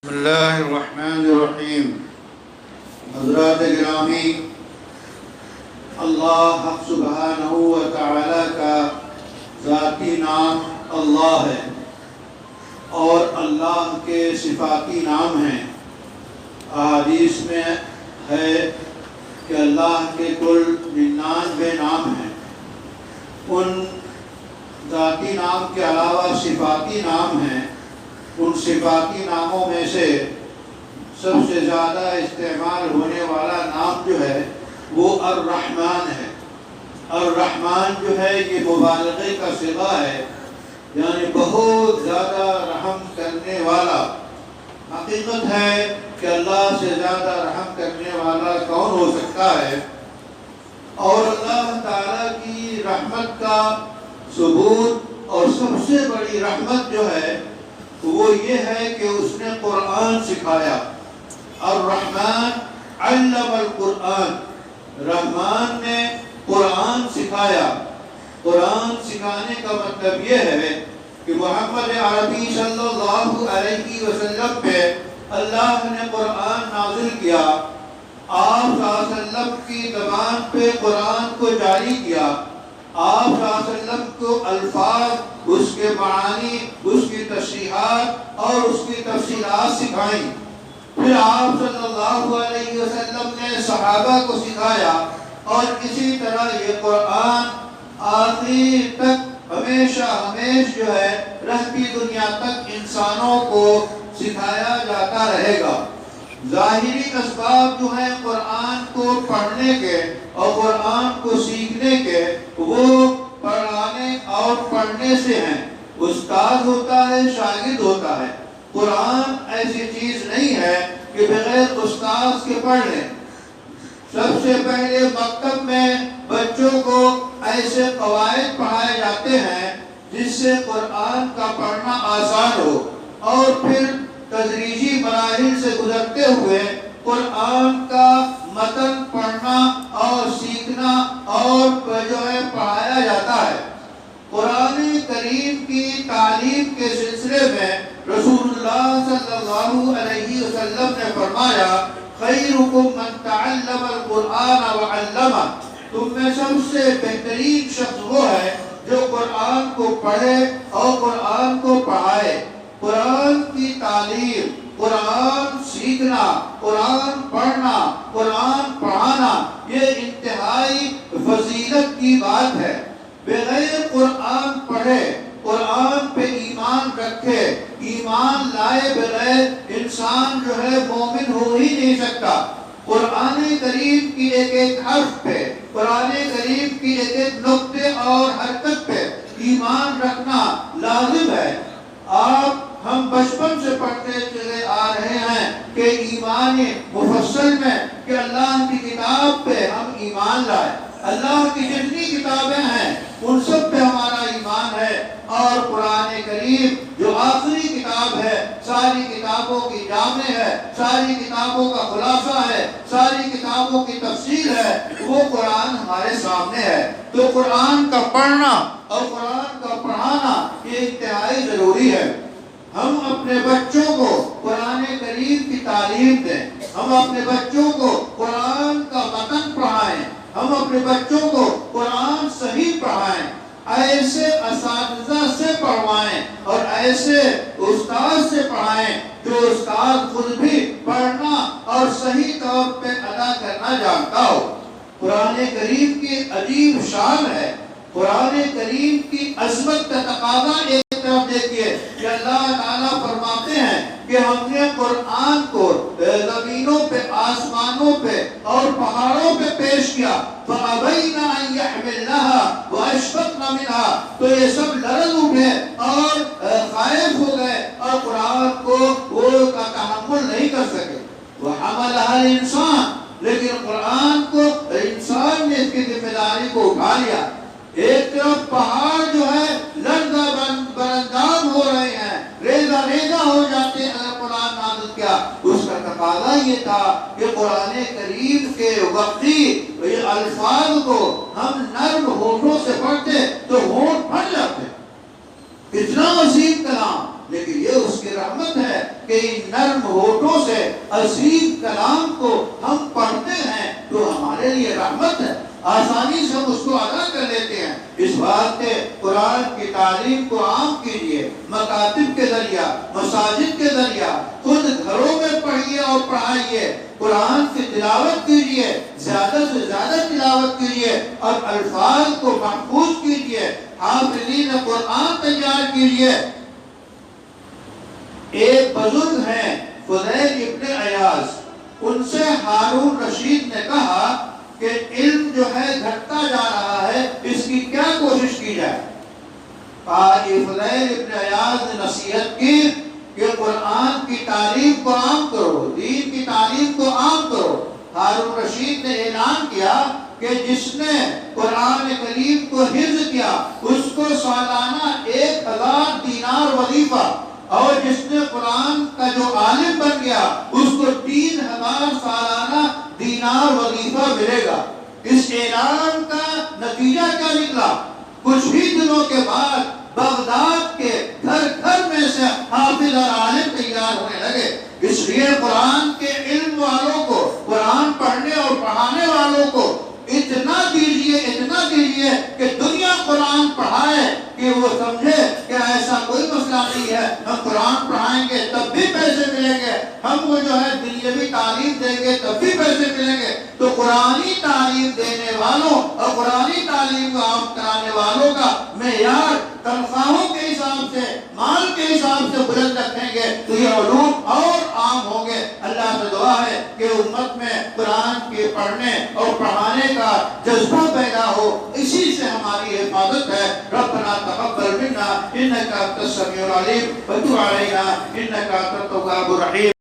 بسم اللہ الرحمن الرحیم۔ حضرات گرامی، اللہ حق سبحانہ و تعالی کا ذاتی نام اللہ ہے اور اللہ کے صفاتی نام ہیں۔ احادیث میں ہے کہ اللہ کے کل 99 نام ہیں۔ ان ذاتی نام کے علاوہ صفاتی نام ہیں۔ ان صفاتی ناموں میں سے سب سے زیادہ استعمال ہونے والا نام جو ہے وہ الرحمن ہے۔ الرحمن جو ہے یہ مبالغے کا صیغہ ہے، یعنی بہت زیادہ رحم کرنے والا۔ حقیقت ہے کہ اللہ سے زیادہ رحم کرنے والا کون ہو سکتا ہے؟ اور اللہ تعالیٰ کی رحمت کا ثبوت اور سب سے بڑی رحمت جو ہے وہ یہ ہے کہ اس نے قرآن سکھایا۔ الرحمن علم القرآن، رحمان نے قرآن سکھایا۔ قرآن سکھانے کا مطلب یہ ہے کہ محمد عربی صلی اللہ علیہ وسلم پہ اللہ نے قرآن نازل کیا، آپ صلی اللہ علیہ وسلم کی زبان پہ قرآن کو جاری کیا، آپ صلی اللہ علیہ وسلم کو الفاظ، اس کے معانی، اس کی تشریحات اور اس کی تفصیلات سکھائیں۔ پھر آپ صلی اللہ علیہ وسلم نے صحابہ کو سکھایا، اور اسی طرح یہ قرآن آخری تک ہمیشہ جو ہے رہتی دنیا تک انسانوں کو سکھایا جاتا رہے گا۔ ظاہری اسباب جو ہیں قرآن کو پڑھنے کے اور قرآن کو سیکھنے کے، وہ پڑھانے اور پڑھنے سے ہیں۔ استاد ہوتا ہے، شاگرد ہوتا ہے۔ قرآن ایسی چیز نہیں ہے کہ بغیر استاد کے پڑھ لیں۔ سب سے پہلے مکتب میں بچوں کو ایسے قواعد پڑھائے جاتے ہیں جس سے قرآن کا پڑھنا آسان ہو، اور پھر تدریجی مراحل سے گزرتے ہوئے قرآن کا متن پڑھنا اور سیکھنا اور جو ہے پڑھایا جاتا ہے۔ قرآن کریم کی تعلیم کے سلسلے میں رسول اللہ صلی اللہ علیہ وسلم نے فرمایا، خیرکم من تعلم القرآن وعلمہ، تم میں سب سے بہترین شخص وہ ہے جو قرآن کو پڑھے اور قرآن کو پڑھائے۔ قرآن کی تعلیم، قرآن سیکھنا، قرآن پڑھنا، قرآن پڑھانا، یہ انتہائی فضیلت کی بات ہے۔ بغیر قرآن پڑھے، قرآن پہ ایمان رکھے، ایمان لائے بغیر انسان جو ہے مومن ہو ہی نہیں سکتا۔ قرآن کریم کی ایک ایک حرف پہ، قرآن کریم کی ایک ایک نقطے اور حرکت پہ ایمان رکھنا لازم ہے۔ ہم بچپن سے پڑھتے چلے آ رہے ہیں کہ ایمان مفصل میں کہ اللہ کی کتاب پہ ہم ایمان لائے۔ اللہ کی جتنی کتابیں ہیں ان سب پہ ہمارا ایمان ہے، اور قرآن کریم جو آخری کتاب ہے، ساری کتابوں کی جامع ہے، ساری کتابوں کا خلاصہ ہے، ساری کتابوں کی تفصیل ہے، وہ قرآن ہمارے سامنے ہے۔ تو قرآن کا پڑھنا اور قرآن کا پڑھانا یہ انتہائی ضروری ہے۔ ہم اپنے بچوں کو قرآن کریم کی تعلیم دیں، ہم اپنے بچوں کو قرآن کا متن پڑھائیں، ہم اپنے بچوں کو قرآن صحیح پڑھائیں، ایسے اساتذہ سے پڑھوائیں اور ایسے استاد سے پڑھائیں جو استاد خود بھی پڑھنا اور صحیح طور پہ ادا کرنا جانتا ہو۔ قرآن کریم کی عجیب شان ہے، قرآن کریم کی عظمت کا تقاضا ایک طرف دیکھیے کہ اللہ تعالیٰ فرماتے ہیں کہ ہم نے قرآن کو زمینوں پہ، آسمانوں پہ اور پہاڑوں پہ پیش کیا، فَأَبَيْنَ أَن يَحْمِلْنَهَا وَأَشْفَقْنَ مِنْهَا، تو یہ سب لرز اٹھے اور خائف ہو گئے اور قرآن کو وہ کا تحمل نہیں کر سکے۔ وَحَمَلَهَا الْإِنسَانُ، لیکن قرآن کو انسان نے اس کی ذمہ داری کو اٹھا لیا۔ ایک طرف پہاڑ جو ہے لرزہ برندام ہو رہے ہیں، ریزہ ریزہ ہو جاتے ہیں اگر قرآن نازل کیا۔ اس کا تقاضا یہ تھا کہ قرآن کریم کے وقتی الفاظ کو ہم نرم ہونٹوں سے پڑھتے تو ہونٹ پھٹ جاتے۔ اتنا عظیم کلام، لیکن یہ اس کی رحمت ہے کہ ان نرم ہونٹوں سے عظیم کلام کو ہم پڑھتے ہیں تو ہمارے لیے رحمت ہے، آسانی سے ہم اس کو ادا کر لیتے ہیں۔ اس واسطے قرآن کی تعلیم کو عام کیجیے، مکاتب کے ذریعہ، مساجد کے ذریعہ، خود گھروں میں پڑھیے اور پڑھائیے، قرآن کی تلاوت کیجیے، زیادہ سے زیادہ تلاوت کیجیے اور الفاظ کو محفوظ کیجیے، حافظین قرآن تیار کیجیے۔ ایک بزرگ ہیں فضیل ابن عیاض، ان سے ہارون رشید نے کہا کہ علم جو ہے گھٹتا جا رہا ہے، اس کی کیا کوشش کی جائے؟ فضیل ابن عیاض نے نصیحت کی کہ قرآن کی تعلیم کو عام کرو، دین کی تعلیم کو عام کرو۔ ہارون رشید نے اعلان کیا کہ جس نے قرآن کریم کو حفظ کیا اس کو سالانہ 1000 دینار وظیفہ، اور جس نے قرآن کا جو عالم بن گیا اس کو 3000 سالانہ دینار وظیفہ ملے گا۔ اس اعلان کا نتیجہ کیا نکلا؟ کچھ ہی دنوں کے بعد بغداد کے گھر گھر میں سے حافظ اور عالم تیار ہونے لگے۔ اس لیے قرآن کے علم والوں کو، قرآن پڑھنے اور پڑھانے والوں کو اتنا دیجیے کہ دنیا قرآن پڑھائے کہ وہ سمجھے کہ ایسا کوئی مسئلہ نہیں ہے، ہم قرآن پڑھائیں گے تب بھی پیسے ملیں گے، ہم وہ جو ہے دنیاوی تعلیم دیں گے تب بھی پیسے ملیں گے۔ تو قرآنی تعلیم دینے والوں اور قرآنی تعلیم کو عام کرانے والوں کا معیار تنخواہوں کے حساب سے، مال کے حساب سے بلند رکھیں گے تو یہ علوم اور عام ہوں گے۔ اللہ سے دعا ہے کہ امت میں قرآن کے پڑھنے اور پڑھانے کا جذبہ پیدا ہو، اسی سے ہماری حفاظت ہے۔ ربنا تقبل منا انک انت السمیع العلیم وتب علینا انک انت التواب الرحیم۔